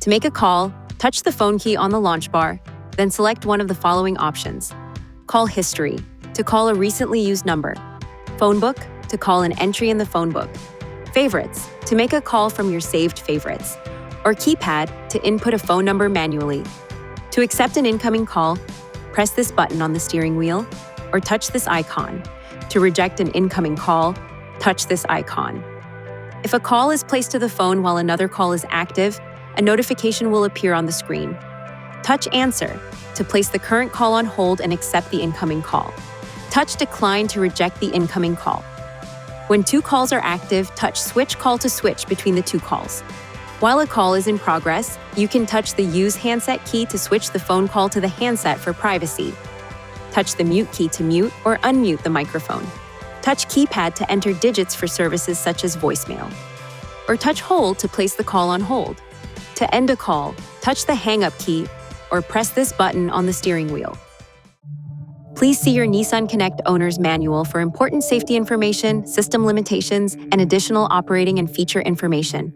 To make a call, touch the phone key on the launch bar, then select one of the following options. Call history, to call a recently used number. Phone book, to call an entry in the phone book. Favorites, to make a call from your saved favorites. Or keypad, to input a phone number manually. To accept an incoming call, press this button on the steering wheel, or touch this icon. To reject an incoming call, touch this icon. If a call is placed to the phone while another call is active, a notification will appear on the screen. Touch Answer to place the current call on hold and accept the incoming call. Touch Decline to reject the incoming call. When two calls are active, touch Switch Call to switch between the two calls. While a call is in progress, you can touch the Use Handset key to switch the phone call to the handset for privacy. Touch the Mute key to mute or unmute the microphone. Touch Keypad to enter digits for services such as voicemail. Or touch Hold to place the call on hold. To end a call, touch the Hang Up key or press this button on the steering wheel. Please see your Nissan Connect owner's manual for important safety information, system limitations, and additional operating and feature information.